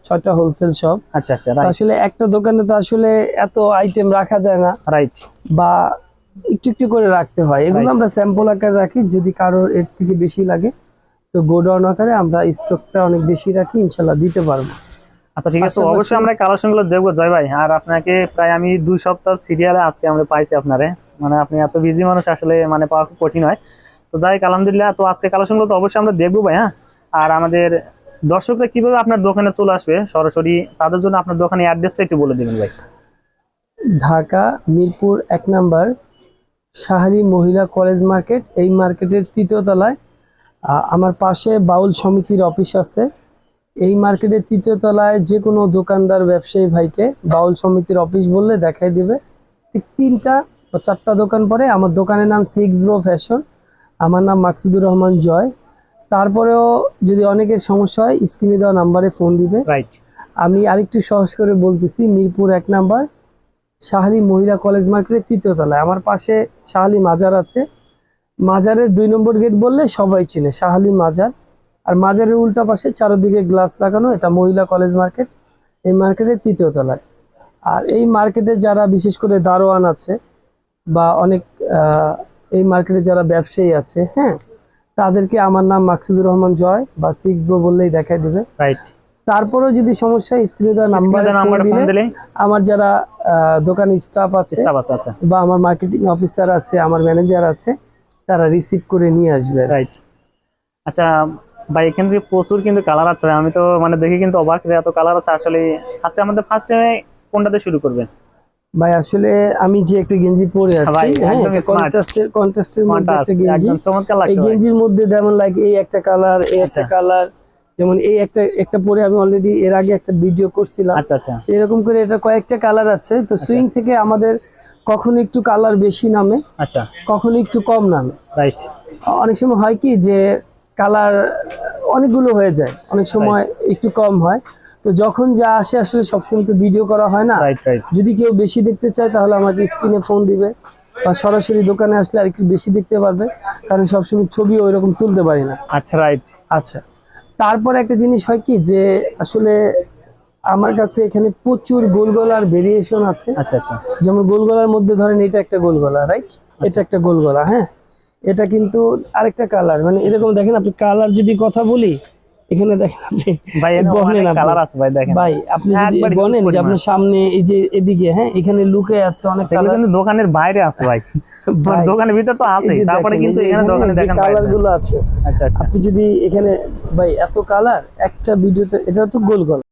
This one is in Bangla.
6টা হোলসেল শপ। আচ্ছা আচ্ছা, আসলে একটা দোকানে তো আসলে এত আইটেম রাখা যায় না, রাইট, বা একটু একটু করে রাখতে হয়। এগুলো আমরা স্যাম্পল আকারে রাখি, যদি কারোর এর থেকে বেশি লাগে তো গোডাউন আকারে আমরা স্টকটা অনেক বেশি রাখি, ইনশাল্লাহ দিতে পারবো। আচ্ছা ঠিক আছে, অবশ্যই আমরা কালেকশনগুলো দেখবো জয় ভাই। আর আপনাকে প্রায় আমি 2 সপ্তাহ সিরিয়ালে আজকে আমরা পাইছি আপনারে, মানে আপনি এত বিজি মানুষ, আসলে মানে পাওয়া খুব কঠিন হয়। তো যাই আলহামদুলিল্লাহ, তো আজকে কালেকশনগুলো তো অবশ্যই আমরা দেখবো ভাই। হ্যাঁ, আর আমাদের দর্শকরা কিভাবে আপনার দোকানে চলে আসবে সরাসরি, তাদের জন্য আপনার দোকানের অ্যাড্রেসটা একটু বলে দিবেন ভাই। ঢাকা মিরপুর 1 নাম্বার শাহালি মহিলা কলেজ মার্কেট, এই মার্কেটের 3য় তলায় আমার পাশে বাউল সমিতির অফিস আছে। এই মার্কেটের 3য় তলায় যে কোনো দোকানদার ব্যবসায়ী ভাইকে বাউল সমিতির অফিস বললে দেখাই দিবে। ঠিক 3টা বা 4টা দোকান পরে আমার দোকানের নাম 6 ব্রো ফ্যাশন, আমার নাম মাকসুদুর রহমান জয়। তারপরেও যদি অনেকের সমস্যা হয় স্ক্রিনে দেওয়া নাম্বারে ফোন দিবে। রাইট, আমি আরেকটু সহজ করে বলতেছি, মিরপুর 1 নাম্বার শাহালি মহিলা কলেজ মার্কেটের 3য় তলায় আমার পাশে শাহালি মাজার আছে। মাজারের 2 নম্বর গেট বললে সবাই চিনে শাহালি মাজার। আর মাজারের উল্টা পাশে চারদিকে গ্লাস লাগানো, এটা মহিলা কলেজ মার্কেট, এই মার্কেটের 3য় তলায়। আর এই মার্কেটে যারা বিশেষ করে দারোয়ান আছে বা অনেক এই মার্কেটে যারা ব্যবসায়ী আছে, হ্যাঁ, তাদেরকে আমার নাম মাকসুদুর রহমান জয় বা 6 ব্রো বললেই দেখাই দেবে। রাইট, তারপরেও যদি সমস্যা হয় স্ক্রিনে দেওয়া নাম্বারে ফোন দিলে আমার যারা দোকানে স্টাফ আছে আচ্ছা, বা আমার মার্কেটিং অফিসার আছে, আমার ম্যানেজার আছে, তারা রিসিভ করে নিয়ে আসবে। রাইট। আচ্ছা ভাই, এখানে যে প্রচুর কিন্তু কালার আছে, আমি তো মানে দেখে কিন্তু অবাক যে এত কালার আছে আসলে। আচ্ছা, আমাদের ফার্স্ট টাইমে কোনটাতে শুরু করবেন ভাই? আসলে আমি যে একটা গেঞ্জি পরে আছি, কন্ট্রাস্টের মধ্যে একটা গেঞ্জি, চমৎকার লাগছে। এই গেঞ্জির মধ্যে যেমন লাগে এই একটা কালার, এই একটা কালার, যেমন এই একটা পরে আমি অলরেডি এর আগে একটা ভিডিও করছিলাম। আচ্ছা আচ্ছা, এরকম করে এটা কয়েকটা কালার আছে। তো সুইং থেকে আমাদের কখনো একটু কালার বেশি নামে, আচ্ছা, কখনো একটু কম নামে। রাইট, অনেক সময় হয় কি যে কালার অনেকগুলো হয়ে যায়, অনেক সময় একটু কম হয়। তো যখন যা আসে আসলে সবসময় তো ভিডিও করা হয় না। Right, right. যদি কেউ বেশি দেখতে চায় তাহলে আমাকে স্ক্রিনে ফোন দিবে বা সরাসরি দোকানে আসলে আর একটু বেশি দেখতে পারবে, কারণ সবসময় ছবি ওইরকম তুলতে পারি না। আচ্ছা, রাইট। আচ্ছা, তারপরে একটা জিনিস হয় কি যে আসলে আমার কাছে এখানে প্রচুর গোলগলার ভেরিয়েশন আছে। আচ্ছা আচ্ছা, যেমন গোলগলার মধ্যে ধরেন এটা একটা গোলগলা, রাইট, এটা একটা গোলগলা, হ্যাঁ, এটা কিন্তু আরেকটা কালার, মানে এরকম দেখেন আপনি কালার যদি কথা বলি, এখানে দেখেন আপনি ভাই অনেক কালার আছে ভাই, দেখেন ভাই আপনি যদি বলেন যে আপনার সামনে এই যে এদিকে, হ্যাঁ, এখানে লুকে আছে অনেক কালার, কিন্তু দোকানের বাইরে আছে ভাই, দোকানের ভিতর তো আছে, তারপরে কিন্তু এখানে দোকানে দেখেন কালার গুলো আছে। আচ্ছা আচ্ছা, আপনি যদি এখানে ভাই এত কালার একটা ভিডিওতে, এটা তো গোলগলা।